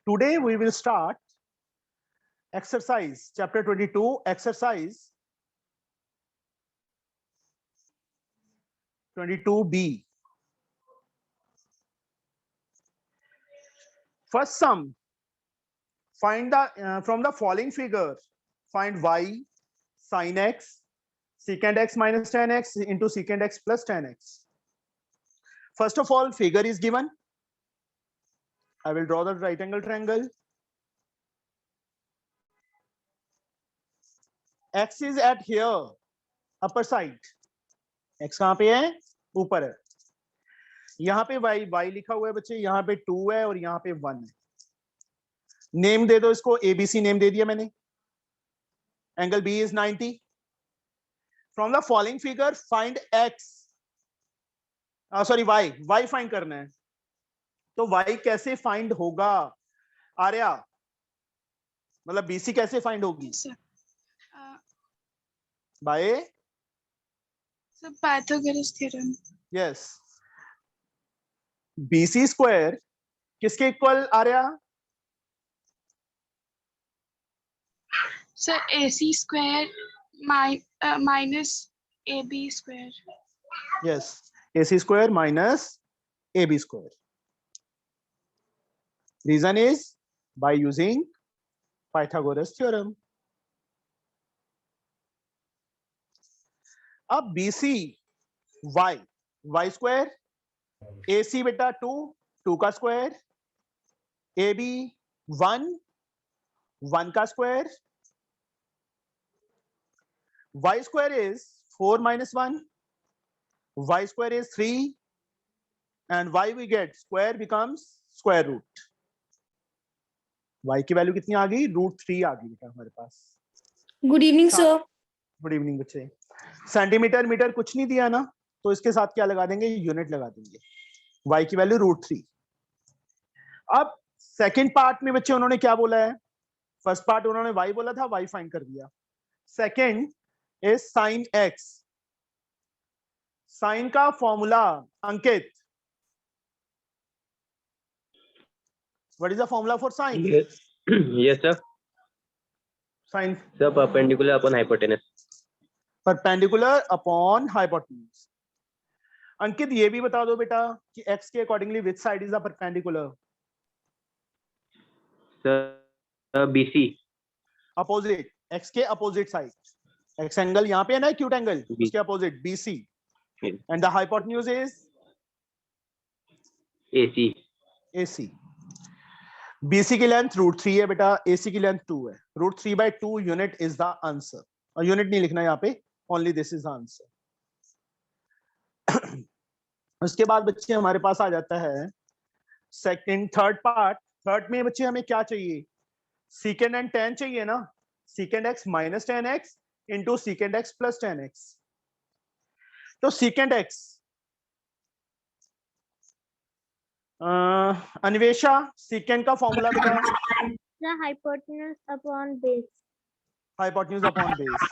Today we will start exercise chapter 22, exercise 22B. First sum, find the from the following figure, find y sin x secant x minus tan x into secant x plus tan x. First of all, figure is given. I will draw the right angle triangle. X is at here, upper side. X कहाँ पे है? ऊपर है. यहाँ पे y लिखा हुआ है बच्चे, यहाँ पे 2 है और यहाँ पे 1 है. नेम दे दो इसको, ABC नेम दे दिया मैंने. Angle B is 90. From the following figure, find x. Sorry y find करना है. तो y कैसे फाइंड होगा? आर्या, मतलब BC कैसे फाइंड होगी? By Pythagoras theorem. Yes. BC square किसके equal Arya? Sir AC square minus AB square. Yes, AC square minus AB square. Reason is by using Pythagoras theorem. अब BC y स्क्वायर, AC बेटा 2 का square, AB 1 का square. Y square is 4 minus 1. Y square is 3. And y we get square becomes square root. Y की value कितनी आ गई? √3 आ गई बेटा हमारे पास. Good evening sir. Good evening बच्चे. सेंटीमीटर मीटर कुछ नहीं दिया ना, तो इसके साथ क्या लगा देंगे? यूनिट लगा देंगे. Y की वैल्यू √3. अब सेकंड पार्ट में बच्चे उन्होंने क्या बोला है? फर्स्ट पार्ट उन्होंने y बोला था, y फाइंड कर दिया. Second is sin x. Sine का formula Ankit, what is the formula for sine? Yes sir. Sine Sir, perpendicular upon hypotenuse. perpendicular upon hypotenuse. अंकित ये भी बता दो बेटा कि x के accordingly which side is the perpendicular? Sir, BC. Opposite, x के opposite side. x angle यहाँ पे है ना, acute एंगल, उसके opposite BC. And the hypotenuse is AC. AC. BC की लेंथ √3 है बेटा, AC की लेंथ 2 है. √3/2 यूनिट इज द आंसर. और यूनिट नहीं लिखना यहाँ पे, only this is the answer. उसके बाद बच्चे हमारे पास आ जाता है सेकंड थर्ड पार्ट. थर्ड में बच्चे हमें क्या चाहिए? सीकेंड एंड tan चाहिए ना. सीकेंड x minus tan x into सीकेंड x plus tan x. तो सीकेंड x, अन्वेषा, सीकेंड का फॉर्मूला बता. The hypotenuse upon base. Hypotenuse upon base.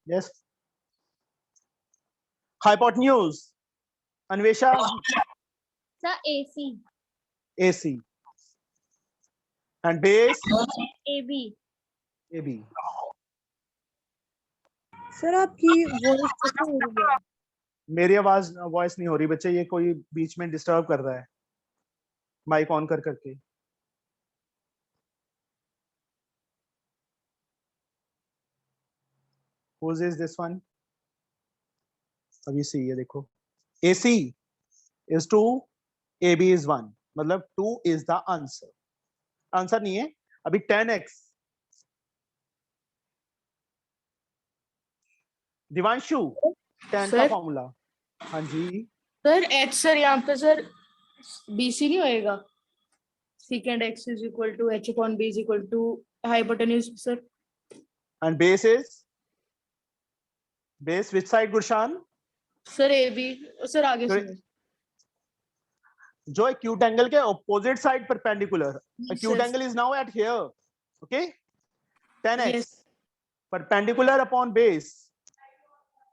Yes, hypotenuse Anvesha. The AC. AC and base AB. AB. Sir आपकी वॉइस कैसे हो रही है? मेरी आवाज वॉइस नहीं हो रही बच्चे, ये कोई बीच में डिस्टर्ब कर रहा है माइक ऑन कर करके. Whose is this one? अभी सी ये देखो, AC is 2, AB is 1, मतलब 2 is the answer. आंसर नहीं है अभी. tan x, दिवांशु, tan का सर? फॉर्मूला. हाँ जी. सर h सर यहाँ पे सर BC नहीं होएगा. Secant x is equal to h upon b is equal to hypotenuse sir. And base is base which side Gurshan? Sir AB. Sir आगे sir, सुनो. जो acute angle के opposite side perpendicular. Acute Yes. angle is now at here. Okay, tan x Yes. perpendicular upon base.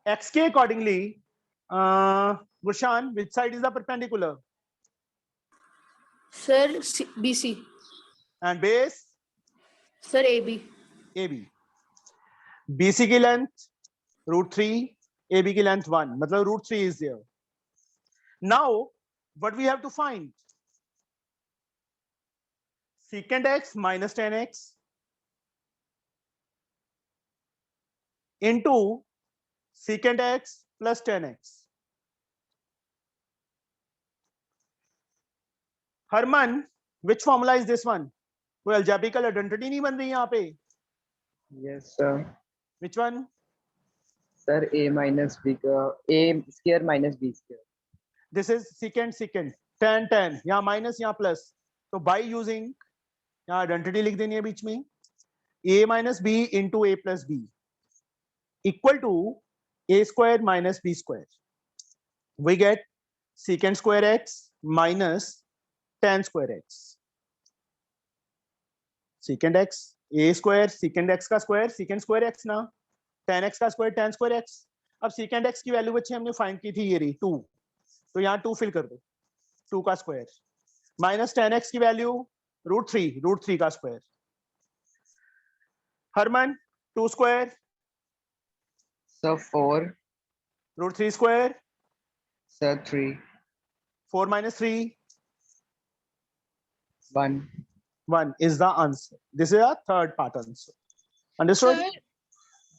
X के accordingly, Gurshan, which side is the perpendicular? Sir BC. And base sir AB. AB. BC की length √3, AB की length 1, मतलब √3 is there. Now what we have to find? Secant x minus tan x into secant x plus tan x. Herman, which formula is this one? कोई algebraical identity नहीं बन रही यहाँ पे. Yes, sir. Which one? Sir, A minus B A square minus B square. This is secant tan यहाँ minus यहाँ plus. तो by using यहाँ identity लिख देनी है बीच में. A minus B into A plus B equal to A square minus B square. We get secant square x minus tan square x. Secant x A square secant x का square secant square x ना, tan x का square tan square x. अब secant x की value बच्चे हमने find की थी ये रही 2, तो यहाँ 2 फिल कर दो, 2 का स्क्वायर माइनस tan x की वैल्यू √3 का square. Harman 2 square Sir, 4. √3 square Sir, 3. 4 minus 3 1. 1 is the answer. This is a third part answer. Understood? Sir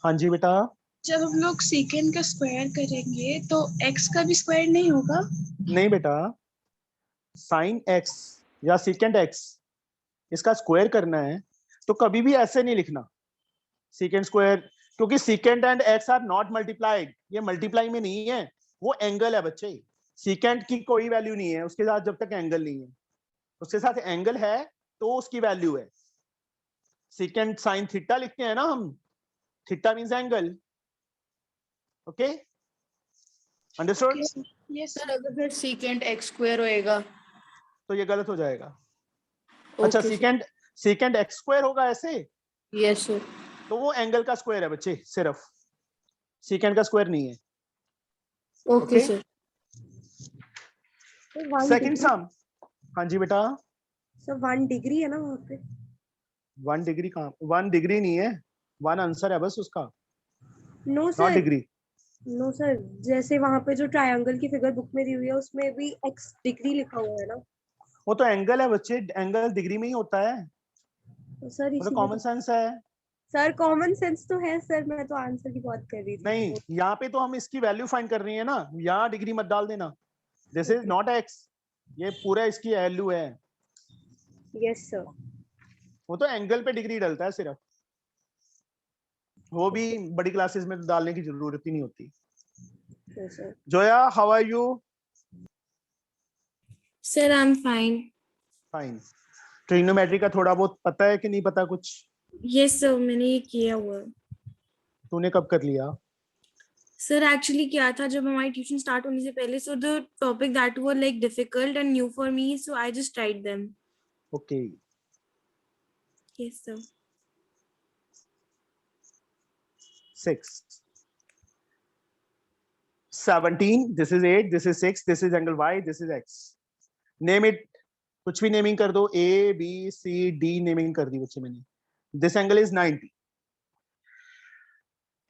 हाँ जी बेटा. जब हम लोग सेकेंड का स्क्वायर करेंगे तो x का भी स्क्वायर नहीं होगा? नहीं बेटा, sin x या secant x इसका स्क्वायर करना है तो कभी भी ऐसे नहीं लिखना secant स्क्वायर, क्योंकि secant and x are not multiplied. ये मल्टीप्लाई में नहीं है, वो एंगल है बच्चे. secant की कोई वैल्यू नहीं है उसके साथ जब तक एंगल नहीं है. उसके साथ एंगल है तो उसकी वैल्यू है. secant sin थीटा लिखते हैं ना हम, theta means angle. Okay, understood? Yes sir अगर फिर secant x square होएगा. तो ये गलत हो जाएगा. अच्छा, Okay, secant x स्क्वायर होगा ऐसे, yes sir. तो वो एंगल का स्क्वायर है बच्चे, सिर्फ secant का स्क्वायर नहीं है. Okay Okay. sir. सेकंड सम. हाँ जी बेटा. सर 1 डिग्री है ना वहाँ पे? 1 डिग्री कहाँ? 1 डिग्री नहीं है, 1 आंसर है बस उसका, no not sir, degree. No sir, जैसे वहाँ पे जो ट्रायंगल की फिगर बुक में दी हुई है उसमें भी x डिग्री लिखा हुआ है ना. वो तो एंगल है बच्चे, एंगल डिग्री में ही होता है, तो सर वो तो कॉमन सेंस है. सर कॉमन सेंस तो है सर, मैं तो आंसर की बात कर रही थी. नहीं, यहाँ पे तो हम इसकी वैल्यू फाइंड कर रही है ना, यहाँ डिग्री मत डाल देना. दिस इज नॉट x, ये पूरा इसकी वैल्यू है. Yes sir. वो तो एंगल पे डिग्री डलता है सिर्फ, वो भी बड़ी क्लासेस में तो डालने की जरूरत ही नहीं होती. Yes sir. Zoya, how are you? Sir, I'm fine. Fine. Trigonometry का थोड़ा बहुत पता है कि नहीं पता कुछ? Yes, sir, मैंने ये किया हुआ है. तूने कब कर लिया? Sir, actually किया था जब हमारी ट्यूशन स्टार्ट होने से पहले. So the topic that were like difficult and new for me, so I just tried them. Okay. Yes, sir. 6 17, this is 8, this is 6, this is angle y, this is x. Name it, कुछ भी naming कर दो. A B C D naming कर दी बच्चे मैंने. This angle is 90.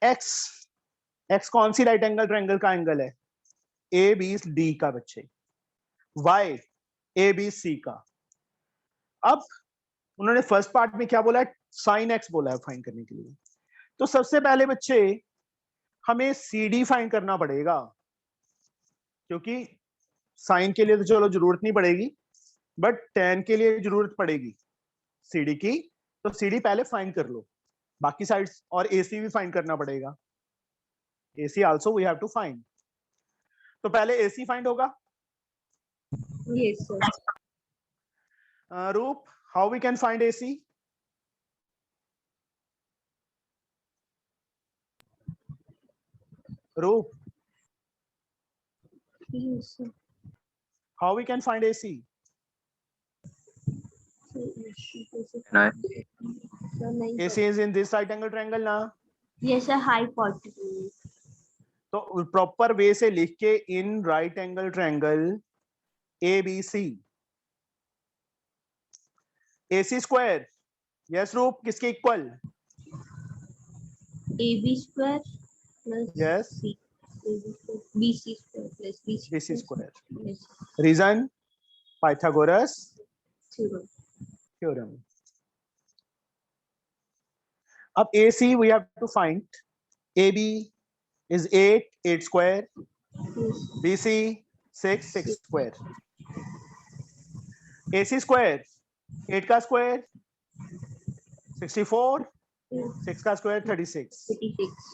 x कौन सी right angle triangle का angle है? A B D का बच्चे. y A B C का. अब उन्होंने फर्स्ट पार्ट में क्या बोला है? sin x बोला है फाइंड करने के लिए. तो सबसे पहले बच्चे हमें CD फाइंड करना पड़ेगा, क्योंकि साइन के लिए तो चलो जरूरत नहीं पड़ेगी, बट tan के लिए जरूरत पड़ेगी CD की. तो CD पहले फाइंड कर लो, बाकी साइड्स और AC भी फाइंड करना पड़ेगा. AC also we have to find. तो पहले AC फाइंड होगा. Yes sir. Roop, how we can find AC? Roop, yes sir. how we can find AC? AC is in this right angle triangle ना. Yes sir. Hypotenuse. तो proper way से लिख के, in right angle triangle ABC, AC square, yes Roop, किसके equal? AB square plus yes, BC square plus BC square. yes, reason Pythagoras theorem. theorem. अब AC we have to find. AB is 8 square, Yes. BC 6 square. AC square 8 का square 64, Yes. 6 का square 36. 36.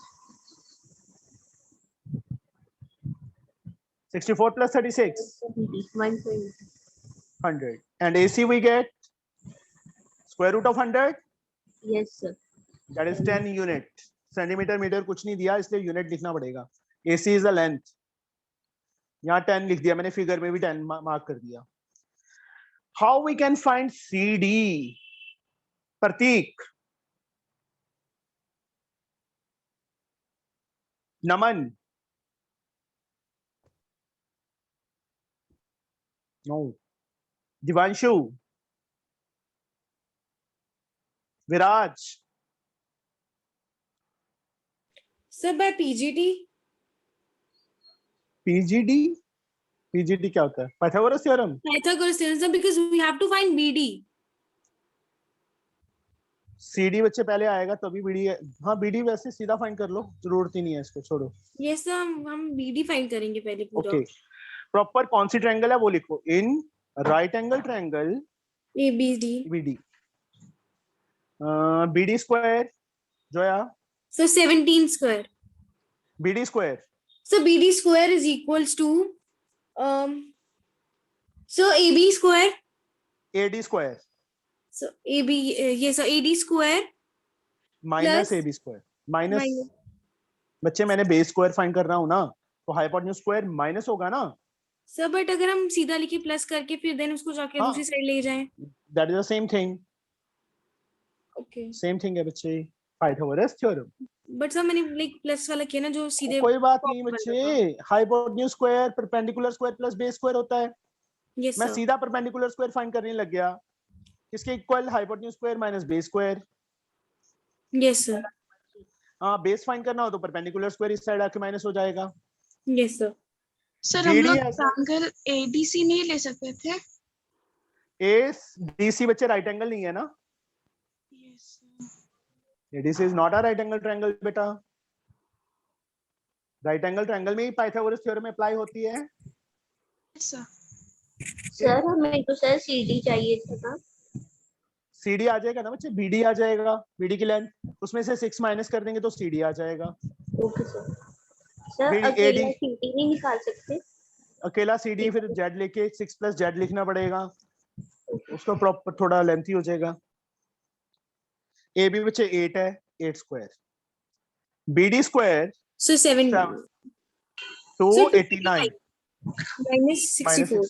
64 plus 36 100. And AC we get square root of 100, Yes, sir. that is 10 unit. Centimetre metre कुछ नहीं दिया, इसलिए unit लिखना पड़ेगा. AC is the length. यहाँ 10 लिख दिया मैंने, फिगर में भी 10 मार्क कर दिया. How we can find CD? Prateek. Naman. No. Divanshu. Viraj. Sir, by PGT? PGD? PGD क्या होता है? Pythagoras theorem. Pythagoras theorem, sir, because we have to find BD. CD बच्चे पहले आएगा तभी BD है. हाँ BD वैसे सीधा फाइंड कर लो, जरूरत ही नहीं है इसको, छोड़ो. Yes, sir, हम BD फाइंड करेंगे पहले पूरा. ओके. प्रॉपर कौन सी ट्रायंगल है वो लिखो. इन right angle triangle ABD. BD. BD square Zoya. So 17 square. BD square. So BD square is equals to so AB square. AD square So AB yes, so AD square minus Plus- AB square minus. minus. बच्चे मैंने base square find कर रहा हूँ ना, तो hypotenuse square minus होगा ना. Sir but अगर हम सीधा लिखे प्लस करके फिर देन उसको जाके हाँ. दूसरी साइड ले जाएं. That is the same thing. Okay. Same thing है बच्चे. Pythagoras theorem. बट सर मैंने लाइक प्लस वाला किया ना जो सीधे. कोई बात नहीं बच्चे. Hypotenuse square perpendicular square plus base square होता है. यस मैं सर. सीधा परपेंडिकुलर स्क्वायर फाइंड करने लग गया. किसके equal? Hypotenuse square minus base square. Yes sir. हाँ बेस फाइंड करना हो तो परपेंडिकुलर स्क्वायर इस साइड आके माइनस हो जाएगा. Yes sir. सर हम BD लोग ऐसा- ट्रायंगल ADC नहीं ले सकते थे? ADC बच्चे राइट एंगल नहीं है ना. Yes, ADC is not a right angle triangle बेटा. राइट एंगल ट्रायंगल में ही पाइथागोरस थ्योरम अप्लाई होती है. sir. सर हमें तो सर CD चाहिए था ना. CD आ जाएगा ना बच्चे. BD आ जाएगा. BD की लेंथ उसमें से 6 माइनस कर देंगे तो CD आ जाएगा. Okay sir. सर BD अकेला CD नहीं निकाल सकते? अकेला CD फिर Z लेके 6 प्लस Z लिखना पड़ेगा. उसका प्रॉपर थोड़ा लेंथी हो जाएगा. AB बच्चे 8 है. 8 square. BD square So 7 289 minus 64.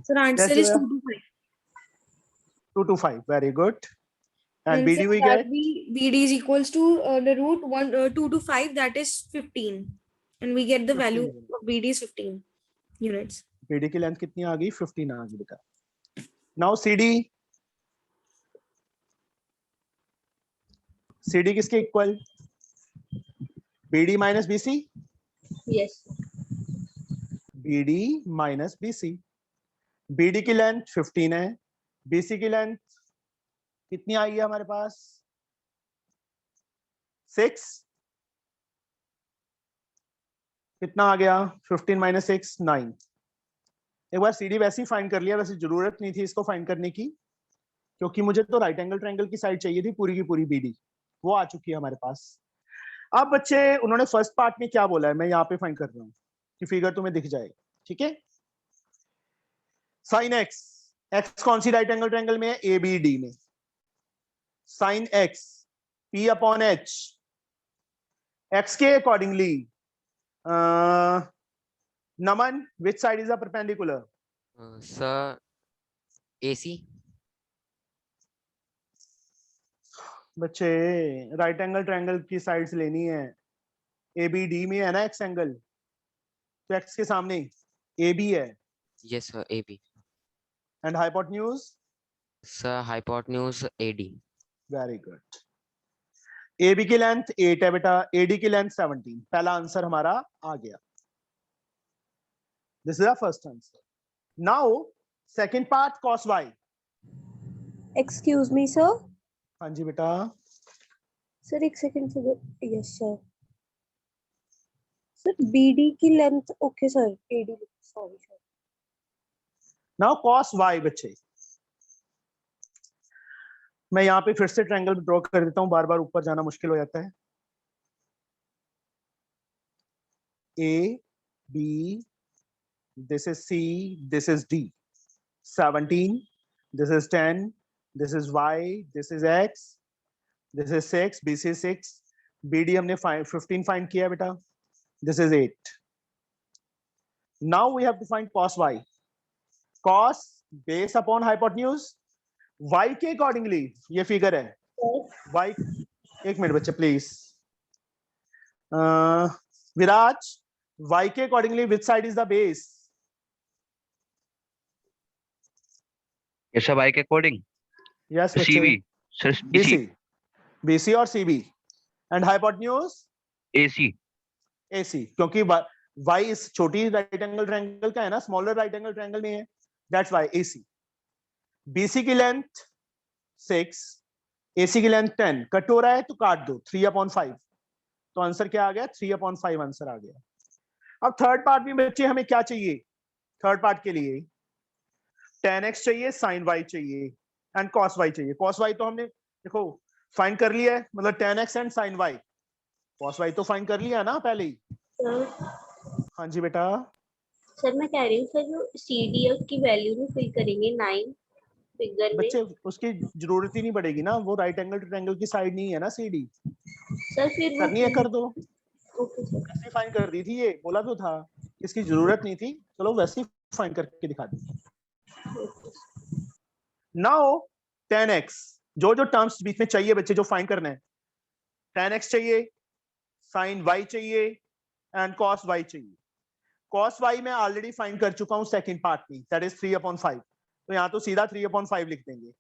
So the answer Yes, is yeah. 225. 225. Very good. And And BD sir, we that get BD is equals to the root 225, that is 15, and we get the value 15. of BD is 15 units. BD की length कितनी आ गई? 15 आ गई बेटा. Now CD. CD किसके equal? BD minus BC. Yes. BD minus BC. BD की length 15 है. BC की लेंथ कितनी आई है हमारे पास? 6. कितना आ गया? 15 minus 6 9. एक बार CD वैसे ही फाइंड कर लिया. वैसे जरूरत नहीं थी इसको फाइंड करने की, क्योंकि मुझे तो राइट एंगल ट्रायंगल की साइड चाहिए थी पूरी की पूरी. BD वो आ चुकी है हमारे पास. अब बच्चे उन्होंने फर्स्ट पार्ट में क्या बोला है मैं यहाँ पे फाइंड कर रहा हूँ कि फिगर तुम्हें दिख जाएगा. ठीक है. Sine x. एक्स कौन सी राइट एंगल ट्रायंगल में है? ABD में. Sine x P upon H. X के accordingly Naman which side is a perpendicular? Sir, AC. बच्चे राइट एंगल ट्रायंगल की साइड्स लेनी है. ABD में है ना एक्स एंगल, तो एक्स के सामने AB है. Yes, sir. AB. And hypotenuse sir hypotenuse AD. Very good. AB की लेंथ 8 है बेटा, AD की लेंथ 17। पहला आंसर हमारा आ गया। This is the first answer. Now second part cos y। Excuse me sir. हाँ जी बेटा। सर एक second sir. Yes sir. Sir BD की length okay sir, AD sorry sir. Now cos y बच्चे, मैं यहाँ पे फिर से ट्रायंगल ड्रॉ कर देता हूँ, बार बार ऊपर जाना मुश्किल हो जाता है। A, B, this is C, this is D. 17, this is 10, this is Y, this is X, this is 6, BC is 6, BD हमने 15 find किया बेटा, this is 8. Now we have to find cos Y. Cos based upon hypotenuse, Y के accordingly ये figure है, Y, एक minute बच्चे please, Viraj, Y के accordingly which side is the base? Yes, sir, Y के according. Yes, CB, sir, BC. BC और CB. And hypotenuse? AC. AC, क्योंकि Y इस छोटी राइट एंगल ट्रायंगल का है ना, स्मॉलर राइट एंगल ट्रायंगल में है, that's why AC. BC की लेंथ 6, AC की लेंथ 10, कट हो रहा है तो काट दो, 3/5, तो आंसर क्या आ गया? 3/5 आंसर आ गया। अब थर्ड पार्ट में बच्चे हमें क्या चाहिए? थर्ड पार्ट के लिए tan x चाहिए, sin y चाहिए एंड cos y चाहिए। cos y तो हमने देखो फाइंड कर लिया है, मतलब tan x and sin y। cos y तो फाइंड कर लिया ना पहले ही। सर हाँ जी बेटा। सर मैं कह रही हूँ सर, जो CD है उसकी वैल्यू नहीं फिल करेंगे 9 फिगर में। बच्चे उसकी जरूरत ही नहीं पड़ेगी ना, वो राइट एंगल ट्रायंगल की साइड नहीं है ना CD। सर फिर वो करनी है कर दो। Okay sir. ऐसे फाइंड कर दी थी, ये बोला तो था, इसकी जरूरत नहीं थी, चलो वैसे ही फाइंड करके दिखा दी। नाउ tan x, जो जो टर्म्स बीच में चाहिए बच्चे जो फाइंड करना है, tan x चाहिए, sin y चाहिए एंड cos y चाहिए। cos y मैं ऑलरेडी फाइंड कर चुका हूं सेकंड पार्ट में, दैट इज 3/5, तो यहां तो सीधा 3/5 लिख देंगे।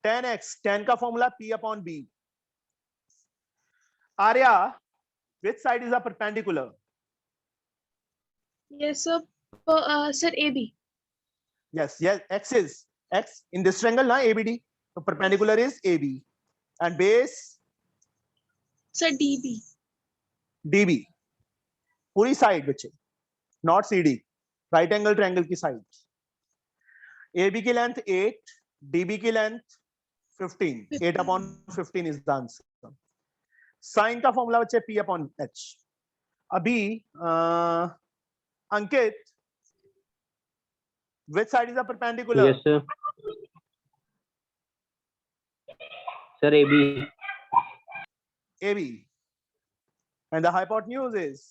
tan x, tan का formula P/B। Arya, which side is the perpendicular? Yes sir. Sir AB. Yes, x in this triangle na ABD, so perpendicular is AB and base Sir DB. DB, पूरी side बच्चे, not CD, right angle triangle की side. AB की length 8, DB की length 15, 8/15 is the answer. Sine का formula बच्चे P/H। अभी Ankit, which side is the perpendicular? Yes, sir. Sir, AB. AB. And the hypotenuse is?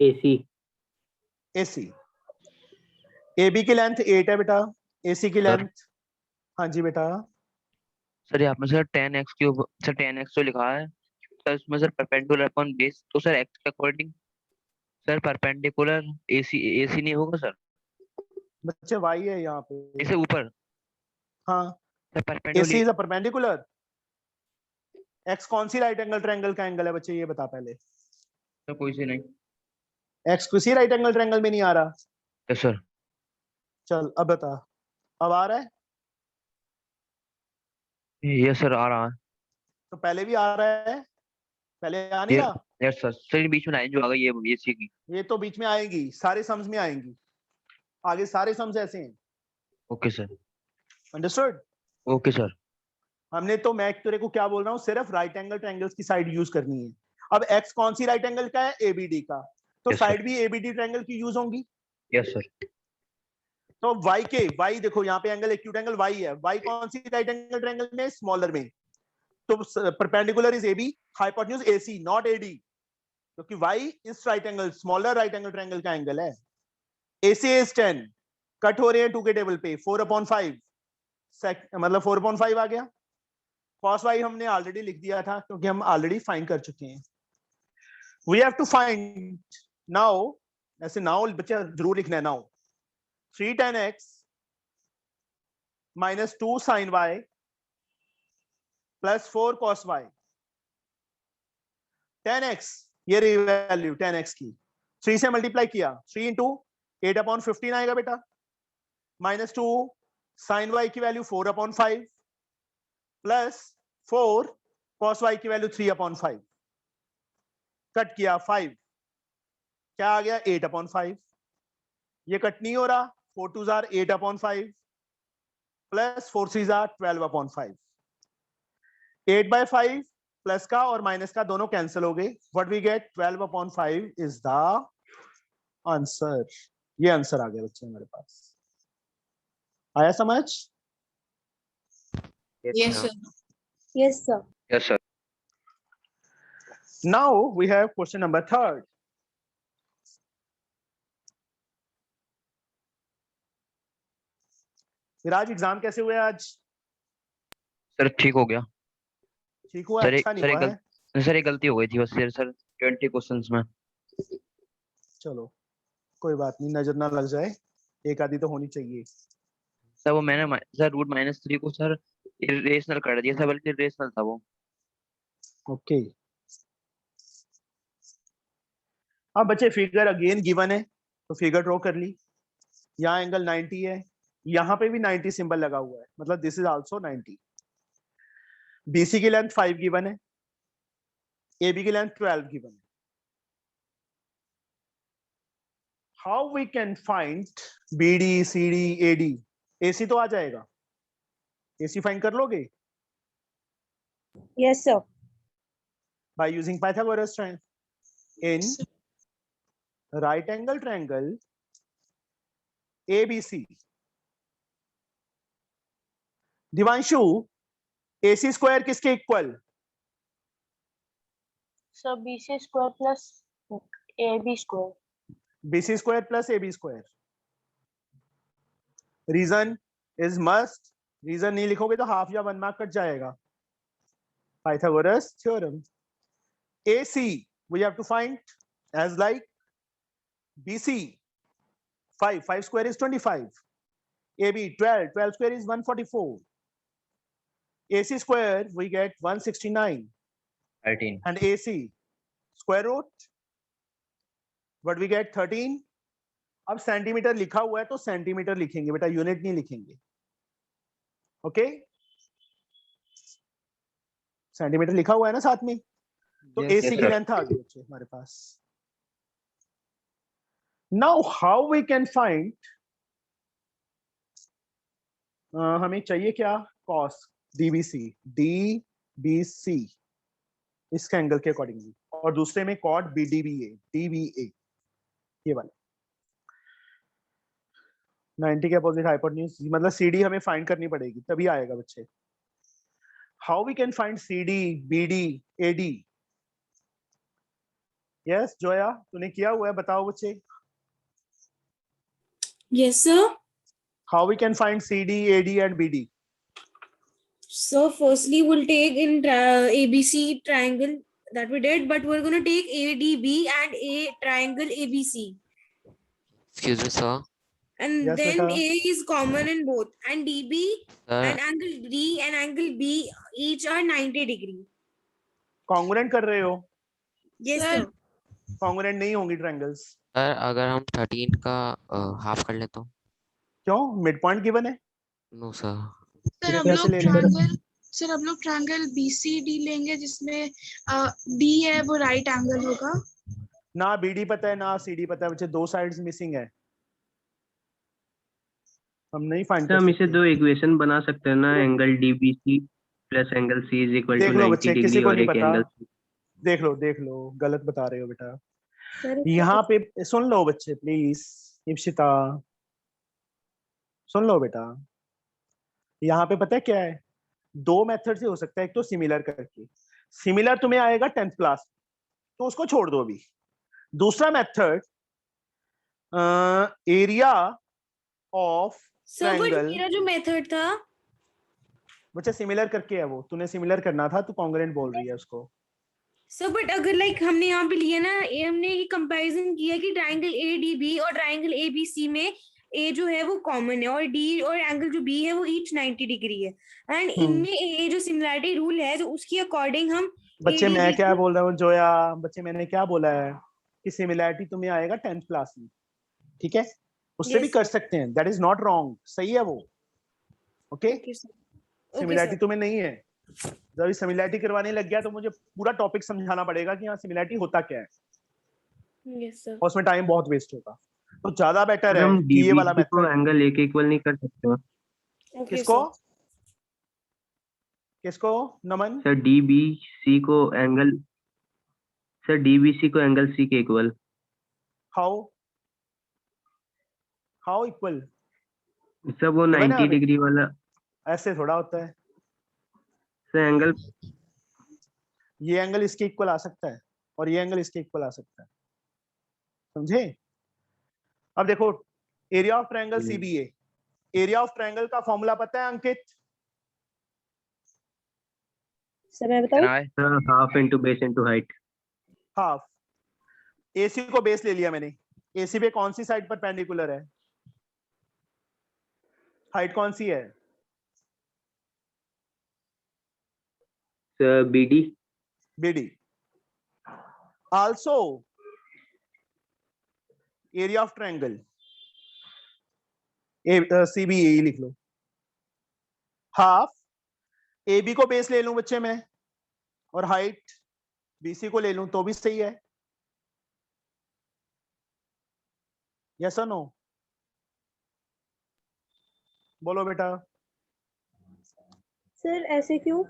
AC. AC. AB की length 8 है बेटा, AC की लेंथ, हाँ जी बेटा। सर यहाँ पे sir tan x cube, sir tan x जो लिखा है सर इसमें सर परपेंडिकुलर अपॉन बेस, तो सर x के अकॉर्डिंग सर परपेंडिकुलर AC नहीं होगा सर? बच्चे y है यहाँ पे, इसे ऊपर। हाँ, sir AC perpendicular is a perpendicular। x कौन सी राइट एंगल ट्रायंगल का एंगल है बच्चे, ये बता पहले। सर कोई से नहीं। x किसी राइट एंगल ट्रायंगल में नहीं आ रहा। Yes sir. चल अब बता, अब आ रहा है? यस सर आ रहा है। तो पहले भी आ रहा है, पहले आ नहीं रहा? Yes sir. सर बीच में लाइन जो आ गई ये सी की, ये तो बीच में आएगी, सारे सम्स में आएंगी, आगे सारे सम्स ऐसे हैं। Okay sir. Understood? Okay sir. हमने तो, मैं तेरे को क्या बोल रहा हूँ, सिर्फ राइट एंगल ट्रायंगल्स की साइड यूज करनी है। अब x कौन सी राइट एंगल का है? ABD का, तो Yes, sir. साइड भी ABD ट्रायंगल की यूज होंगी। Yes sir. तो y देखो यहाँ पे एंगल एक्यूट एंगल y है, y कौन सी राइट एंगल ट्रायंगल में? स्मॉलर में, तो perpendicular is AB, hypotenuse AC not AD, क्योंकि y इस right angle, smaller right angle triangle का एंगल है। AC इज 10, कट हो रहे हैं 2 के टेबल पे, 4/5, मतलब 4/5 आ गया। cos y हमने ऑलरेडी लिख दिया था, क्योंकि हम ऑलरेडी फाइंड कर चुके हैं। We have to find now, ऐसे नाउ बच्चा जरूर लिखना है now. 3 tan x minus 2 sin y plus 4 cos y. tan x, ये रही वैल्यू tan x की, 3 से मल्टीप्लाई किया, 3 इंटू 8/15 आएगा बेटा, माइनस 2 sin y की वैल्यू 4/5 प्लस 4 cos y की वैल्यू 3/5, कट किया 5, क्या आ गया 8/5, ये कट नहीं हो रहा, 4 2s are 8/5 plus 4 3s are 12/5, 8/5 plus का और माइनस का दोनों कैंसिल हो गए, what we get 12/5 is the answer. ये आंसर आ गया बच्चे हमारे पास, आया समझ? Yes, sir. Yes, sir. Yes, sir. Now we have question number 3rd. Viraj exam कैसे हुए आज? सर ठीक हो गया। ठीक हुआ? सर अच्छा नहीं हुआ है? सर एक गलती हो गई थी बस सर 20 क्वेश्चंस में। चलो कोई बात नहीं, नजर ना लग जाए, एक आधी तो होनी चाहिए। सर वो मैंने सर रूट -3 को सर इरेशनल कर दिया था, बल्कि इरेशनल था वो। ओके, अब बच्चे फिगर अगेन गिवन है तो फिगर ड्रॉ कर ली। यहाँ एंगल 90 है, यहाँ पे भी 90 सिंबल लगा हुआ है, मतलब दिस इज आल्सो 90। बीसी की लेंथ 5 गिवन है, एबी की लेंथ 12 गिवन है। How we can find BD CD AD? AC तो आ जाएगा, एसी फाइंड कर लोगे? Yes, sir. By using Pythagoras in right angle triangle ABC. Divanshu, AC square किसके equal? So BC square plus AB square. BC square plus AB square. Reason is must, reason नहीं लिखोगे तो half या 1 mark cut जाएगा। Pythagoras theorem. AC we have to find as like BC 5 square is 25, AB 12 square is 144, AC square we get 169 13 and AC square root what we get 13। अब centimetre लिखा हुआ है तो सेंटीमीटर लिखेंगे बेटा, unit नहीं लिखेंगे। ओके, सेंटीमीटर लिखा हुआ है ना साथ में, तो Yes, AC yes, की sir. लेंथ आ गई बच्चे हमारे पास। Now how we can find, हमें चाहिए क्या? कॉस DBC, DBC इसके एंगल के अकॉर्डिंगली, और दूसरे में कॉट DBA, ये वाला 90 के अपोजिट हाइपोटेन्यूज, मतलब CD हमें फाइंड करनी पड़ेगी तभी आएगा बच्चे। How we can find CD, BD, AD? Yes Zoya, तूने किया हुआ है, बताओ बच्चे। Yes, sir. How we can find CD, AD and BD? So firstly, we'll take in ABC triangle that we did, but we're gonna take ADB and a triangle ABC, Excuse me, sir. and Yes, then beta. A is common in both, and DB Sir, and angle D and angle B each are 90 degree. Congruent कर रहे हो? Yes, Sir. sir. Congruent नहीं होंगी triangles. Sir अगर हम 13 का half कर ले तो? क्यों? मिड पॉइंट गिवन है। No sir. सर हम कैसे लोग ले लेंगे? ट्रायंगल सर हम लोग ट्रायंगल BCD लेंगे जिसमें D है वो राइट एंगल होगा। ना BD पता है ना CD पता है बच्चे, 2 साइड्स मिसिंग है, हम नहीं फाइंड कर हम इसे सकते। 2 इक्वेशन बना सकते हैं ना, angle DBC plus angle C is equal देख टू लो 90 बच्चे, डिग्री किसी को और नहीं एक पता, एंगल देख लो, गलत बता रहे हो बेटा। Sir, यहाँ पे सुन लो बच्चे प्लीज, इप्सिता सुन लो बेटा, यहाँ पे पता है क्या है, 2 मेथड से हो सकता है। एक तो सिमिलर करके, सिमिलर तुम्हें आएगा 10th क्लास, तो उसको छोड़ दो अभी। दूसरा method area of So but triangle, मेरा जो मेथड था, बच्चा सिमिलर करके है वो, तूने सिमिलर करना था, तू कॉन्ग्रुएंट बोल रही है उसको। सो बट अगर लाइक हमने यहाँ पे लिया ना, ये हमने कंपैरिजन किया कि ट्रायंगल ADB और ट्रायंगल ABC में ए जो है वो कॉमन है, और डी और एंगल जो बी है वो ईच 90 डिग्री है, एंड इनमें ये जो सिमिलरिटी रूल है तो उसके अकॉर्डिंग हम बच्चे मैं ADB क्या को बोल रहा हूँ जोया, बच्चे मैंने क्या बोला है कि सिमिलैरिटी तुम्हें आएगा 10th क्लास में, ठीक है, उससे भी Yes, कर sir. सकते हैं, दैट इज नॉट रॉन्ग, सही है वो, okay. Okay, sir. Okay, similarity sir. तुम्हें नहीं है, जब सिमिलैरिटी करवाने लग गया तो मुझे पूरा टॉपिक समझाना पड़ेगा कि हाँ सिमिलैरिटी होता क्या है, Yes, sir. और उसमें टाइम बहुत वेस्ट होगा, तो ज्यादा बेटर सर है हम कि ये वाला डीबीसी को मेथड। एंगल ए के इक्वल नहीं कर सकते हो? Okay, किसको sir. किसको नमन? सर डीबीसी को एंगल, सर डीबीसी को एंगल सी के equal. How how equal? Sir वो 90 डिग्री वाला ऐसे थोड़ा होता है, सर एंगल, ये एंगल इसके इक्वल आ सकता है और ये एंगल इसके इक्वल आ सकता है, समझे? अब देखो area of triangle CBA, area of triangle का फॉर्मूला पता है अंकित? सर मैं बताऊं? Sir half into base into height. Half, AC को बेस ले लिया मैंने, एसी पे कौन सी साइड परपेंडिकुलर है, हाइट कौन सी है? Sir BD. BD. Also area of triangle CBA लिख लो, हाफ AB को बेस ले लूं बच्चे मैं, और हाइट BC को ले लूं तो भी सही है, यस और नो? बोलो बेटा। सर ऐसे क्यों?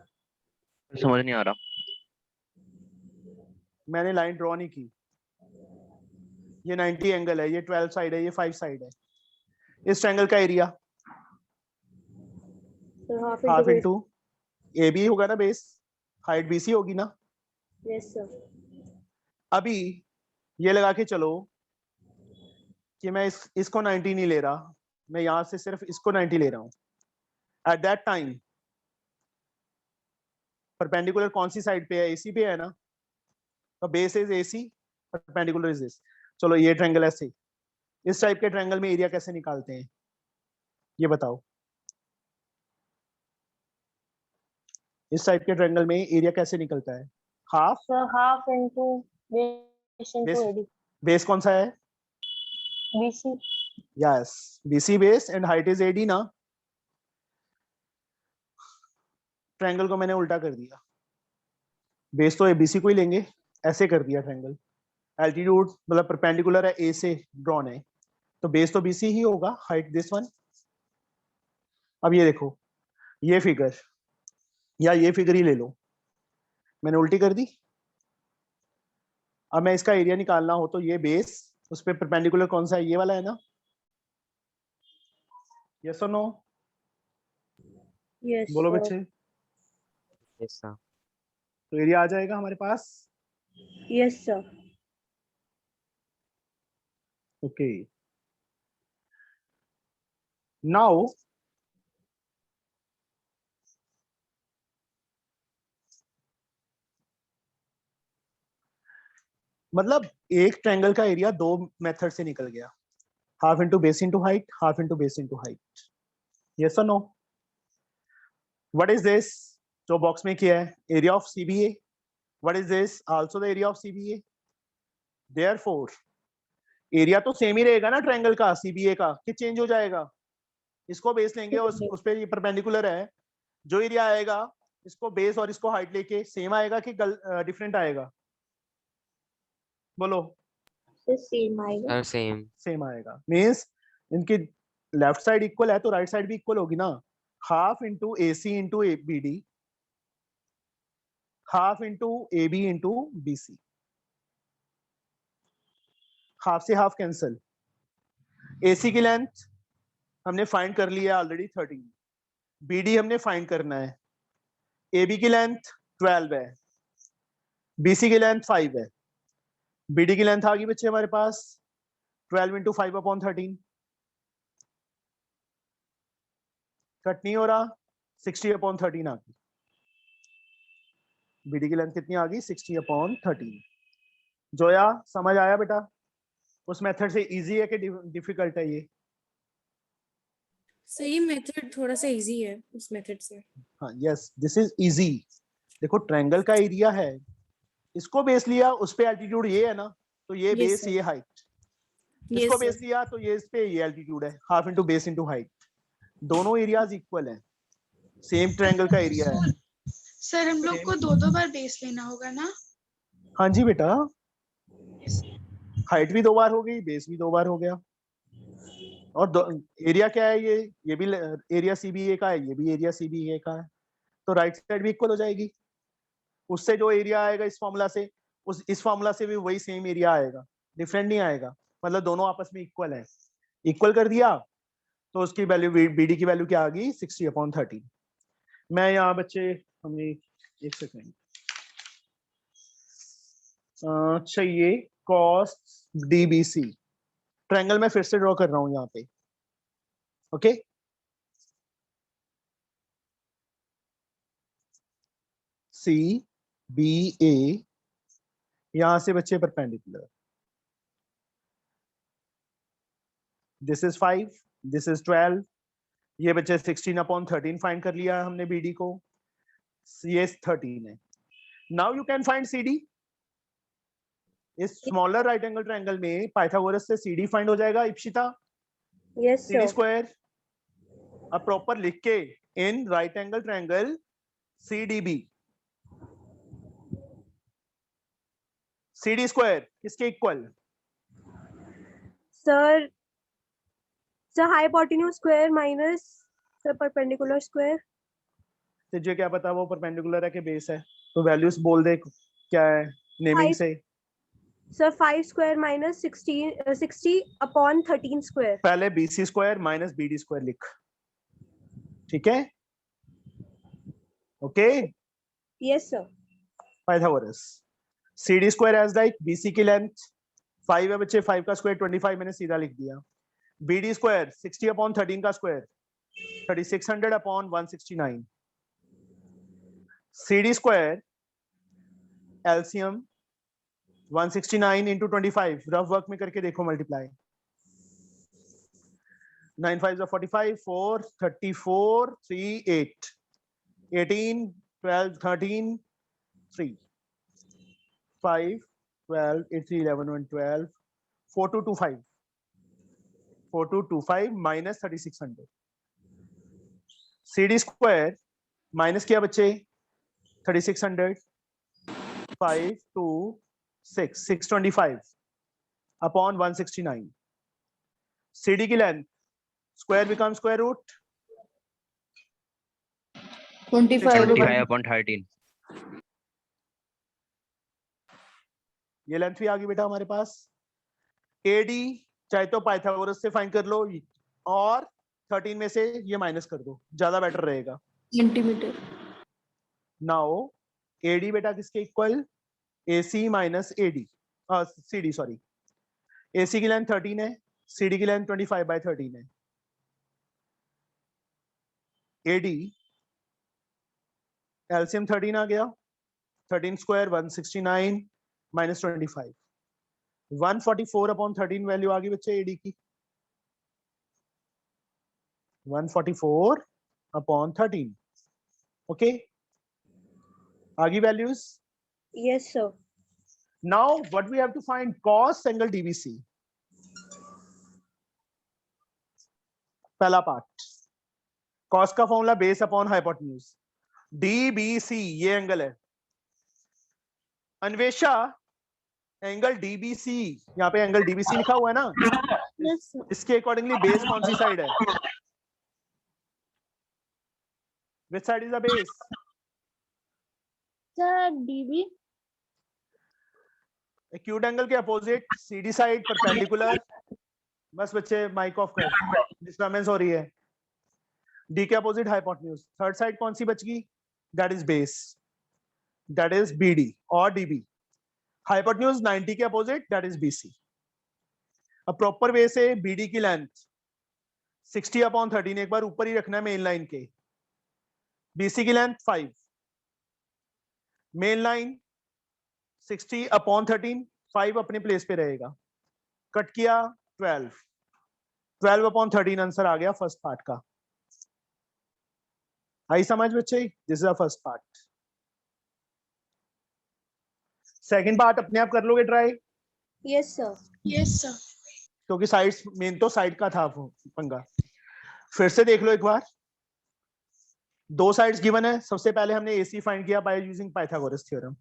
समझ नहीं आ रहा। मैंने लाइन ड्रॉ नहीं की, ये 90 एंगल है, ये 12 साइड है, ये 5 साइड है, इस ट्रायंगल का area sir half into AB होगा ना बेस, हाइट BC होगी ना। Yes sir. अभी ये लगा के चलो कि मैं इसको 90 नहीं ले रहा, मैं यहां से सिर्फ इसको 90 ले रहा हूं, एट दैट टाइम परपेंडिकुलर कौन सी साइड पे है? AC पे है ना, तो base is AC, perpendicular is this. चलो ये ट्रायंगल ऐसे, इस टाइप के ट्रायंगल में एरिया कैसे निकालते हैं ये बताओ? इस टाइप के ट्रायंगल में एरिया कैसे निकलता है? Half, sir half into base into AD, base कौन सा है? BC. Yes, BC base and height is AD ना। ट्रायंगल को मैंने उल्टा कर दिया, बेस तो ABC को ही लेंगे, ऐसे कर दिया ट्रायंगल, एल्टीट्यूड मतलब परपेंडिकुलर है A से ड्रॉन है, तो बेस तो BC ही होगा, हाइट दिस वन। अब ये देखो ये फिगर या ये फिगर ही ले लो, मैंने उल्टी कर दी। अब मैं इसका एरिया निकालना हो तो ये बेस, उस पे परपेंडिकुलर कौन सा है? ये वाला है ना, यस और नो? यस बोलो सर। बच्चे। Yes sir. तो एरिया आ जाएगा हमारे पास, यस सर। ओके। नाउ मतलब एक ट्रायंगल का एरिया दो मेथड से निकल गया, half into base into height, half into base into height, yes और नो? व्हाट इज दिस जो बॉक्स में किया है? Area of CBA। What is this? Also the area of CBA। Therefore area तो सेम ही रहेगा ना ट्रायंगल का, CBA का, कि चेंज हो जाएगा? इसको बेस लेंगे और उस पे ये परपेंडिकुलर है, जो एरिया आएगा इसको बेस और इसको हाइट लेके सेम आएगा कि डिफरेंट आएगा? बोलो। सेम आएगा। Sir same. सेम आएगा, मींस इनकी लेफ्ट साइड इक्वल है तो राइट साइड भी इक्वल होगी ना। Half into AC into BD, half into AB into BC, half से हाफ कैंसल। AC की लेंथ हमने फाइंड कर लिया है ऑलरेडी 13, BD हमने फाइंड करना है, AB की लेंथ 12 है, BC की लेंथ 5 है, BD की लेंथ आ गई बच्चे हमारे पास 12 इंटू 5/13, कट नहीं हो रहा, 60/13 आ गई। BD की लेंथ कितनी आ गई? 60/13। जोया समझ आया बेटा? उस मेथड से इजी है कि डिफिकल्ट है ये? सही मेथड थोड़ा सा इजी है उस मेथड से। हाँ यस, दिस इज इजी। देखो ट्रायंगल का एरिया है, इसको बेस लिया, उस पे एल्टीट्यूड ये है ना, तो ये Yes, बेस sir. ये हाइट, Yes, इसको sir. बेस लिया तो ये इस पे ये एल्टीट्यूड है, half into base into height. दोनों एरियाज इक्वल हैं, सेम ट्रायंगल का एरिया है। सर हम लोग को दो दो बार बेस लेना होगा ना? हाँ जी बेटा, हाइट भी 2 बार हो गई, बेस भी 2 बार हो गया। और एरिया क्या है, ये भी एरिया सी बी ए का है, ये भी एरिया सी बी ए का है, तो राइट साइड भी इक्वल हो जाएगी। उससे जो एरिया आएगा इस फॉर्मूला से, इस फॉर्मूला से भी वही सेम एरिया आएगा, डिफरेंट नहीं आएगा, मतलब दोनों आपस में इक्वल है। इक्वल कर दिया तो उसकी वैल्यू, बीडी की वैल्यू क्या आ गई, 60/13। मैं यहाँ बच्चे हमें एक सेकेंड चाहिए, कॉस डीबीसी ट्रायंगल में फिर से ड्रॉ कर रहा हूं यहाँ पे, ओके। सी बी ए, यहां से बच्चे perpendicular, this is 5, this is 12, ये बच्चे 16/13 फाइंड कर लिया हमने बीडी को, ये 13 है। Now you can find CD. इस स्मॉलर राइट एंगल ट्रायंगल में पाइथागोरस से सीडी फाइंड हो जाएगा Ipsita. Yes CD sir. Square अब प्रॉपर लिख के, in right angle triangle CDB, CD square किसके equal, sir hypotenuse square minus sir perpendicular square. तुझे क्या पता वो परपेंडिकुलर है कि बेस है, तो वैल्यूज बोल दे क्या है नेमिंग से। Sir 5 square minus 60/13 square. पहले BC square minus BD square लिख, ठीक है, okay. Yes sir. Pythagoras CD square as like BC की लेंथ 5 है बच्चे, 5 का स्क्वायर 25 मैंने सीधा लिख दिया। बीडी स्क्वायर 60/13 का square 3600/169। CD square LCM 169 into 25, rough work में करके देखो multiply, 9 5 45, 4 34 3 8 18 12 13 3 5 12 8 3 11 1 12 4225 4225 minus 3600। CD square minus किया बच्चे 3600, 5 2 6 625 अपॉन 169। CD की लेंथ स्क्वायर बिकम स्क्वायर रूट 25 25/13। ये लेंथ भी आ गई बेटा हमारे पास। AD चाहे तो पाइथागोरस से फाइंड कर लो, और 13 में से ये माइनस कर दो, ज्यादा बेटर रहेगा। सेंटीमीटर। नाउ AD बेटा किसके equal, AC minus AD, CD sorry. AC की लेंथ 13 है, CD की लेंथ 25/13 है। AD एलसीएम 13 आ गया, 13 स्क्वायर 169 माइनस 25, 144/13 वैल्यू आ गई बच्चे AD की, 144/13, ओके। आगे values. Yes sir. Now what we have to find, cos angle DBC। पहला पार्ट, cos का formula base upon hypotenuse, DBC ये एंगल है। अन्वेषा एंगल DBC, यहाँ पे एंगल DBC लिखा हुआ है ना, यस सर। इसके अकॉर्डिंगली बेस कौन सी साइड है, which side is the base? Sir dB. Acute angle के अपोजिट CD साइड परपेंडिकुलर। बस बच्चे माइक ऑफ कर, डिस्टर्बेंस हो रही है। D के अपोजिट हाइपोटेन्यूज, थर्ड साइड कौन सी बच गई, that is base, that is BD और DB। हाइपोटेन्यूज 90 के अपोजिट, दैट इज BC। अब प्रॉपर वे से BD की लेंथ 60/13, एक बार ऊपर ही रखना है मेन लाइन के। BC की लेंथ 5, मेन लाइन 60/13, 5 अपने प्लेस पे रहेगा, कट किया 12, 12/13 आंसर आ गया फर्स्ट पार्ट का। आई समझ बच्चे? This is the first part. Second part अपने आप कर लोगे try, yes sir. Yes sir. क्योंकि साइड्स मेन तो साइड का था पंगा। फिर से देख लो एक बार, दो साइड्स गिवन है। सबसे पहले हमने AC फाइंड किया बाय यूजिंग पाइथागोरस थ्योरम।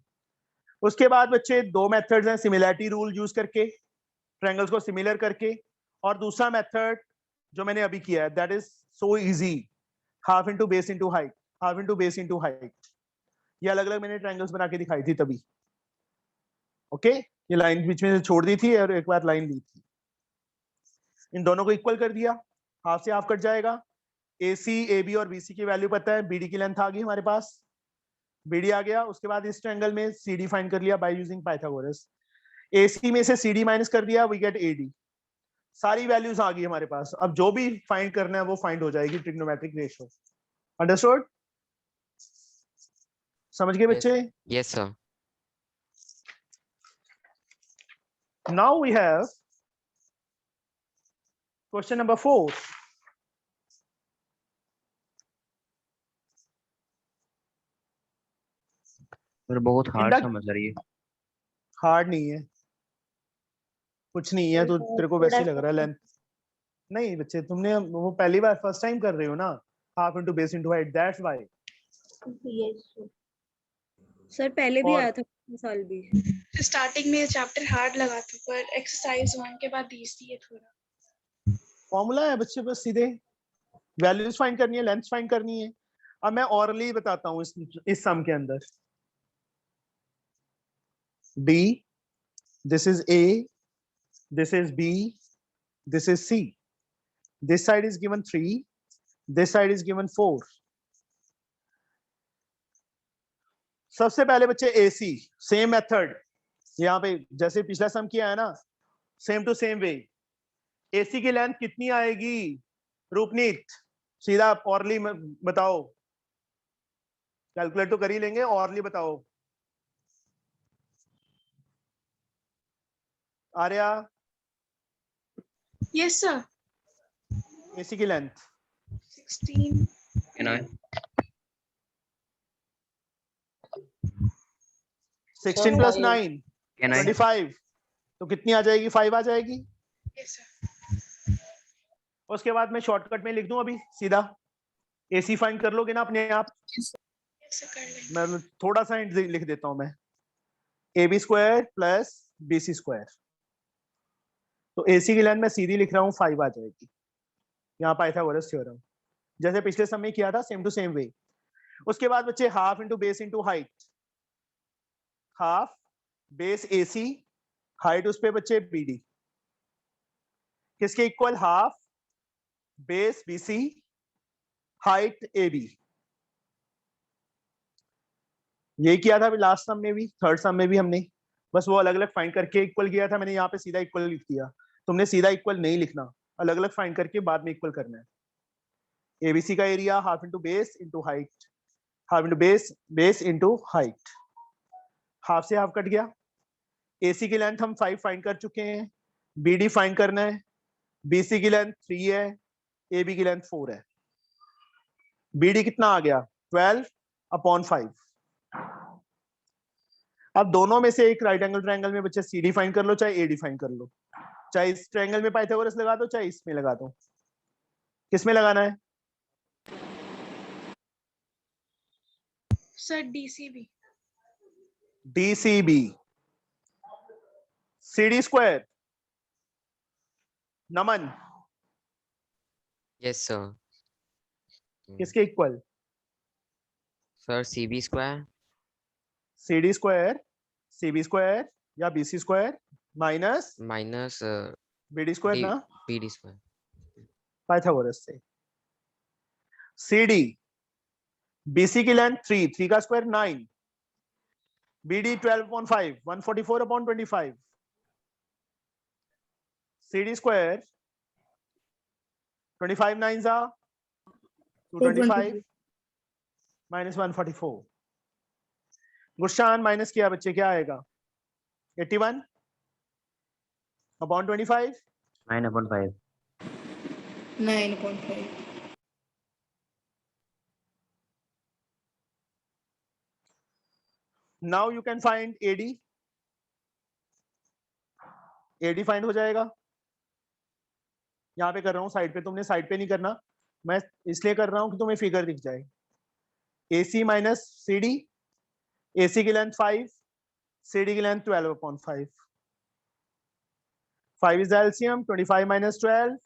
उसके बाद बच्चे दो मेथड्स हैं, सिमिलैरिटी रूल यूज करके, ट्रायंगल्स को सिमिलर करके, और दूसरा मेथड जो मैंने अभी किया है, that is so easy, half into base into height, half into base into height. ये अलग अलग मैंने ट्रायंगल्स बना के दिखाई थी तभी। ओके, ये लाइन बीच में से छोड़ दी थी और एक बार लाइन ली थी, इन दोनों को इक्वल कर दिया, हाफ से हाफ कट जाएगा। AC, AB और BC की वैल्यू पता है, BD की लेंथ आ गई हमारे पास, BD आ गया। उसके बाद इस ट्रायंगल में CD फाइंड कर लिया बाय यूजिंग पाइथागोरस। AC में से CD माइनस कर दिया, वी गेट AD। सारी वैल्यूज आ गई हमारे पास। अब जो भी फाइंड करना है वो फाइंड हो जाएगी, ट्रिग्नोमेट्रिक रेशियो। अंडरस्टूड? समझ गए बच्चे? Yes sir. Now we have question number 4। Sir बहुत हार्ड इंडक्ट समझ रही है। हार्ड नहीं है, कुछ नहीं है, तो तेरे को वैसे ही लग रहा है लेंथ। नहीं बच्चे, तुमने वो पहली बार फर्स्ट टाइम कर रहे हो ना, half into base into height, that's why. Yes sir. Sir पहले भी और- आया था पिछले साल भी। स्टार्टिंग में चैप्टर हार्ड लगा था, पर एक्सरसाइज 1 के बाद इजी है थोड़ा। फॉर्मूला है बच्चे, बस सीधे वैल्यूज फाइंड करनी है, लेंथ फाइंड करनी है। अब मैं ऑरली बताता हूँ इस सम के अंदर। B, this is A, this is B, this is C. This side is given 3, this side is given 4. सबसे पहले बच्चे AC, सेम मेथड, यहाँ पे जैसे पिछला सम किया है ना, same to same way. AC की लेंथ कितनी आएगी रूपनीत? सीधा ऑरली बताओ, कैलकुलेट तो कर ही लेंगे, ऑरली बताओ। Arya, yes sir. AC की length 16। Can I? 16 plus 9 can I? 25, तो कितनी आ जाएगी? 5 आ जाएगी। Yes sir. उसके बाद मैं शॉर्टकट में लिख दूं अभी सीधा, AC फाइंड कर लोगे ना अपने आप। यस सर, कर लेंगे। मैं थोड़ा सा हिंट लिख देता हूं मैं, AB square plus BC square, तो AC की लेंथ मैं सीधी लिख रहा हूँ 5 आ जाएगी। यहाँ पाइथागोरस थ्योरम जैसे पिछले समय किया था, सेम टू सेम वे। उसके बाद बच्चे half into base into height, half base AC, height उस पे बच्चे BD, किसके equal? Half base BC, height AB। यही किया था लास्ट सम में भी, थर्ड सम में भी हमने, बस वो अलग अलग फाइंड करके इक्वल किया था। मैंने यहाँ पे सीधा इक्वल लिख दिया, तुमने सीधा इक्वल नहीं लिखना, अलग अलग फाइंड करके बाद में इक्वल करना है। ABC का area half into base into height, half into base into height, half से हाफ कट गया। AC की लेंथ हम 5 फाइंड कर चुके हैं, BD फाइंड करना है, BC की लेंथ 3 है, AB की लेंथ 4 है। BD कितना आ गया? 12/5। अब दोनों में से एक राइट एंगल ट्रायंगल में बच्चे CD फाइंड कर लो, चाहे AD फाइंड कर लो, चाहे इस ट्रायंगल में पाइथागोरस लगा दो, चाहे इसमें लगा दो। किस में लगाना है? Sir DCB। DCB। CD square, Naman yes sir. किसके equal? Sir CB square. CD square, CB square या BC square minus minus BD square ना, BD स्क्वायर। पाइथागोरस से। CD, BC की लेंथ 3, 3 का square 9, BD 12/5, 144/25। CD square 25 9s are 225 माइनस 144। Gurshan minus किया बच्चे, क्या आएगा? 81/25। 9/5। 9.5। Now you can find AD. AD find हो जाएगा। यहाँ पे कर रहा हूँ साइड पे, तुमने साइड पे नहीं करना, मैं इसलिए कर रहा हूँ कि तुम्हें फिगर दिख जाए। AC माइनस CD, AC की लेंथ 5, CD की लेंथ 12/5। 5 इज एलसीएम, 25 माइनस 12,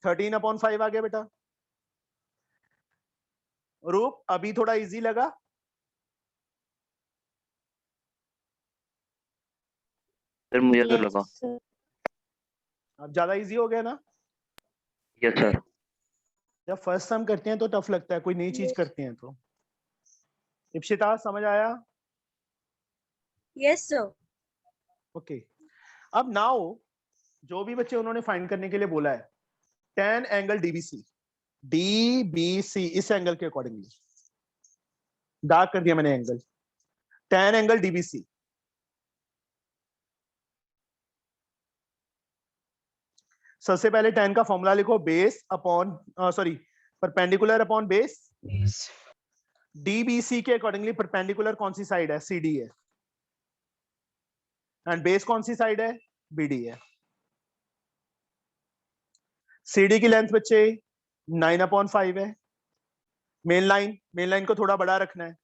13/5 आ गया बेटा। रूप अभी थोड़ा इजी लगा? सर मुझे तो लगा। अब ज्यादा इजी हो गया ना? Yes sir. जब फर्स्ट सम करते हैं तो टफ लगता है, कोई नई चीज करते हैं तो। इप्सिता समझ आया? Yes sir. ओके। अब नाउ जो भी बच्चे उन्होंने फाइंड करने के लिए बोला है, tan एंगल डीबीसी, डीबीसी इस एंगल के अकॉर्डिंगली डार्क कर दिया मैंने एंगल, tan एंगल डीबीसी। सबसे पहले tan का फॉर्मूला लिखो, base upon sorry perpendicular upon base. DBC के अकॉर्डिंगली परपेंडिकुलर कौन सी साइड है? सीडी है। एंड बेस कौन सी साइड है? बीडी है। सीडी की लेंथ बच्चे 9/5 है। मेन लाइन को थोड़ा बड़ा रखना है।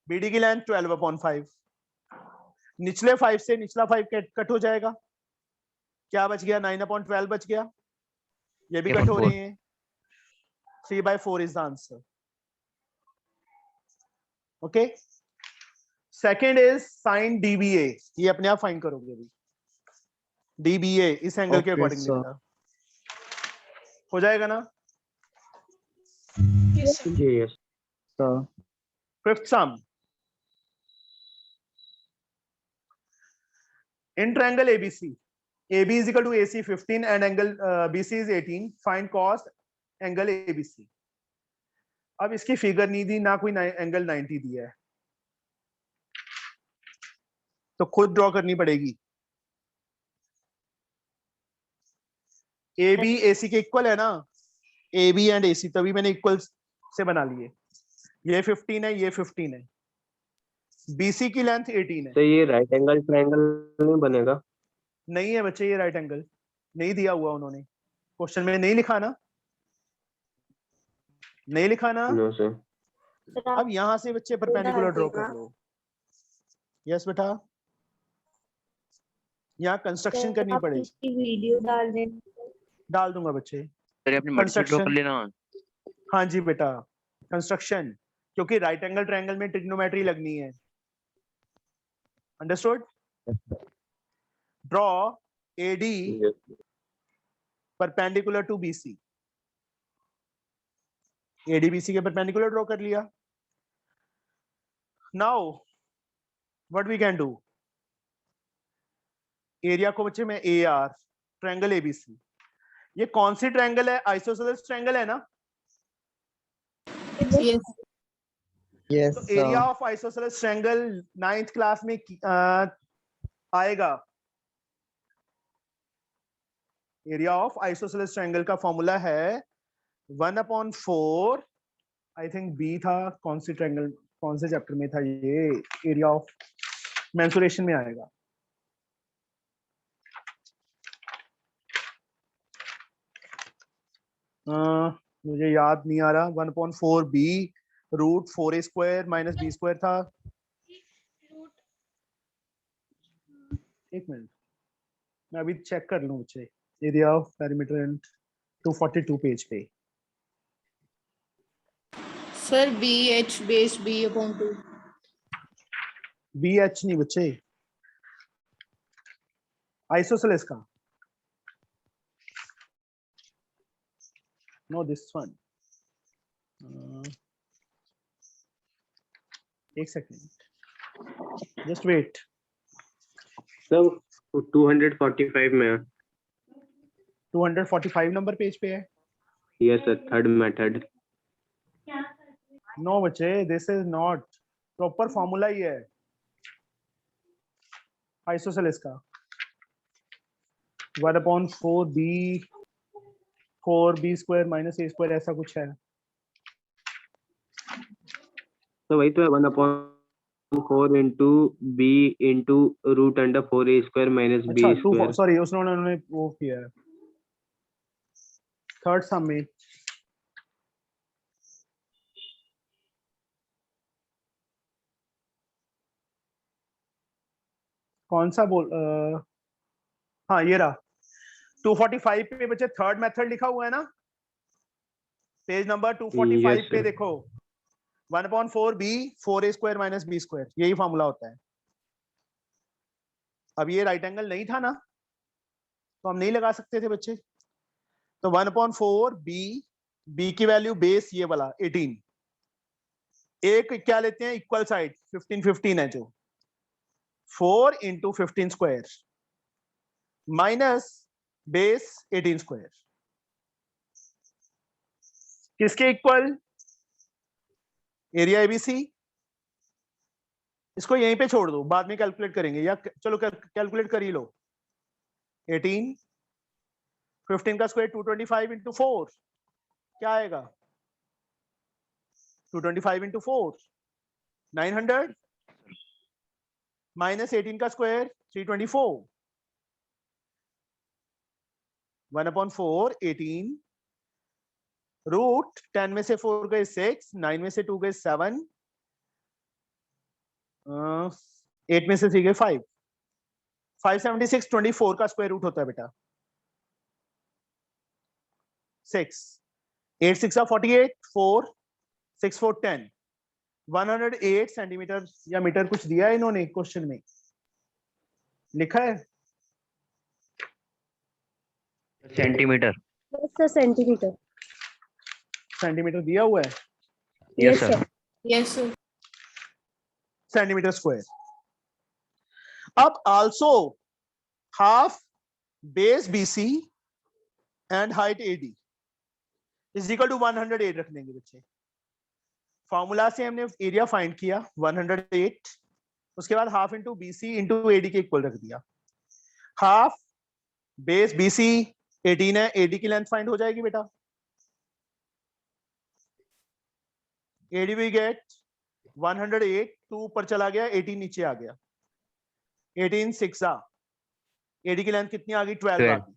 बीडी की लेंथ 12/5। निचले 5 से निचला 5 कट हो जाएगा, क्या बच गया? 9/12 बच गया। ये भी कट हो रहे हैं। 3/4 is the answer. Okay. Second is sine dBA, ये अपने आप फाइंड करोगे अभी। डीबीए इस एंगल के अकॉर्डिंगली बेटा हो जाएगा ना? Yes sir fifth some, in triangle ABC, AB is equal to AC 15 and angle BC is 18. Find cos angle ABC. अब इसकी फिगर नहीं दी ना, कोई एंगल 90 दिया है, तो खुद ड्रॉ करनी पड़ेगी। AB AC के इक्वल है ना, AB एंड AC, तभी मैंने इक्वल से बना लिए। ये 15 है, ये 15 है। BC की लेंथ 18 है। तो ये राइट एंगल ट्रायंगल नहीं बनेगा? नहीं है बच्चे, ये राइट एंगल नहीं दिया हुआ उन्होंने, क्वेश्चन में नहीं लिखा ना, नहीं लिखा ना। No sir. अब यहां से बच्चे परपेंडिकुलर ड्रॉ कर लो। यस बेटा, यहाँ कंस्ट्रक्शन करनी पड़ेगी। वीडियो डाल दें। डाल दूंगा बच्चे। सर अपनी मर्जी से ड्रॉ कर लेना। हाँ जी बेटा, कंस्ट्रक्शन, क्योंकि राइट एंगल ट्रायंगल में ट्रिग्नोमेट्री लगनी है। Understood? Draw AD perpendicular to BC। AD BC के परपेंडिकुलर ड्रॉ कर लिया। Now what we can do, area को बच्चे में AR, ट्रायंगल ABC। ये कौन सी ट्रायंगल है? आइसोसेलेस ट्रायंगल है ना? यस यस तो area of isosceles triangle 9th class में आएगा। एरिया ऑफ आइसोसेलेस ट्रायंगल का फॉर्मूला है 1/4, आई थिंक B था, कौन सी ट्रायंगल, कौन से चैप्टर में था ये? एरिया ऑफ मेंसुरेशन में आएगा। मुझे याद नहीं आ रहा। 1/4B √4A² - B² था। एक मिनट, मैं अभी चेक कर लूं बच्चे। Area of perimeter and 242 page पे। Sir BH base B/2। BH नहीं बच्चे, आइसोसेलेस का। No this one. एक सेकंड, जस्ट वेट। सर 245 में है। 245 नंबर पेज पे है। Yes sir, third method. No बच्चे, this is not proper formula ही है आइसोसेलेस का। 1/4B 4B² - A² ऐसा कुछ है। तो वही तो है 1/4 4 into b into root under 4a square minus b अच्छा square. सॉरी उन्होंने वो किया है थर्ड सम में। कौन सा बोल हाँ ये रहा 245 पे बच्चे थर्ड मेथड लिखा हुआ है ना, पेज नंबर 245 Yes, पे sir. देखो 1/4 b 4a square minus b square, यही फॉर्मूला होता है। अब ये राइट एंगल नहीं था ना, तो हम नहीं लगा सकते थे बच्चे। तो 1/4 b की वैल्यू बेस ये वाला 18, एक क्या लेते हैं इक्वल साइड 15 है जो 4 into 15 square minus base 18 square, किसके इक्वल? Area ABC. इसको यहीं पे छोड़ दो, बाद में कैलकुलेट करेंगे, या चलो कैलकुलेट कर ही लो। 18 15 का स्क्वायर 225 into 4 क्या आएगा? 225 into 4 900 माइनस 18 का स्क्वायर 324 1/4 18 रूट 10 में से 4 गए 6 9 में से 2 गए 7 8 में से 3 गए 5 576 24 का स्क्वायर रूट होता है बेटा 6 8 6 48 4 6 4 10 108 सेंटीमीटर या मीटर कुछ दिया है इन्होंने क्वेश्चन में, लिखा है centimetre. Yes sir centimetre. Centimetre दिया हुआ है, yes sir. Yes, sir. Centimetre square. अब also half base BC and height AD is equal to 108 रख देंगे बच्चे। फॉर्मूला से हमने एरिया फाइंड किया 108, उसके बाद half into BC into AD के इक्वल रख दिया। हाफ बेस BC 18 है, AD की लेंथ फाइंड हो जाएगी बेटा। AD वी गेट 108, 2 ऊपर चला गया 18 नीचे आ गया 18 6 AD की लेंथ कितनी आ गई 12 आ गई।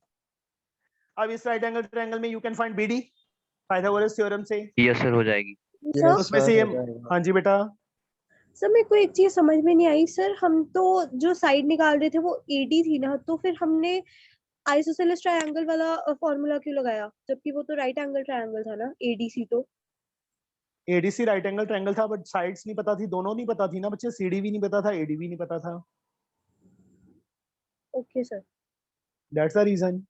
अब इस राइट एंगल ट्रायंगल में you can find BD Pythagoras theorem से। यस सर हो जाएगी। सर उसमें से ये हाँ जी बेटा सर मेरे को एक चीज समझ में नहीं आई सर, हम तो जो साइड निकाल रहे थे वो AD थी ना, तो फिर हमने आइसोसेलेस ट्रायंगल वाला फॉर्मूला क्यों लगाया, जबकि वो तो राइट एंगल ट्रायंगल था ना ADC। तो ADC राइट एंगल ट्रायंगल था बट साइड्स नहीं पता थी, दोनों नहीं पता थी ना बच्चे, CD भी नहीं पता था AD भी नहीं पता था। Okay sir. That's the reason.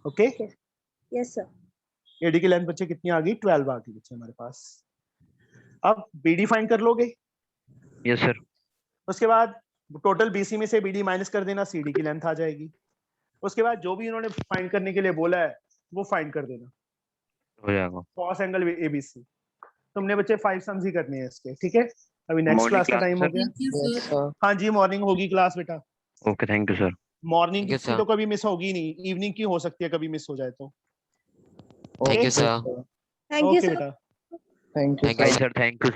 Okay yes sir. AD की लेंथ बच्चे कितनी आ गई 12 आ गई बच्चे हमारे पास। अब BD फाइंड कर लोगे। Yes sir. उसके बाद टोटल BC में से BD माइनस कर देना, CD की लेंथ आ जाएगी। उसके बाद जो भी उन्होंने फाइंड करने के लिए बोला है वो फाइंड कर देना, हो जाएगा। Cos angle ABC। तुमने बच्चे 5 सम्स ही करने हैं इसके, ठीक है। अभी नेक्स्ट Morning क्लास का class, टाइम हो sir? गया। Yes, sir. हाँ जी मॉर्निंग होगी क्लास बेटा। Okay thank you sir. Morning ठीक है की सर। तो कभी मिस होगी नहीं, इवनिंग की हो सकती है कभी मिस हो जाए तो। Thank you, Okay, sir. sir. Thank you okay sir. बेटा। Thank you, Thank you, sir. Sir thank you sir.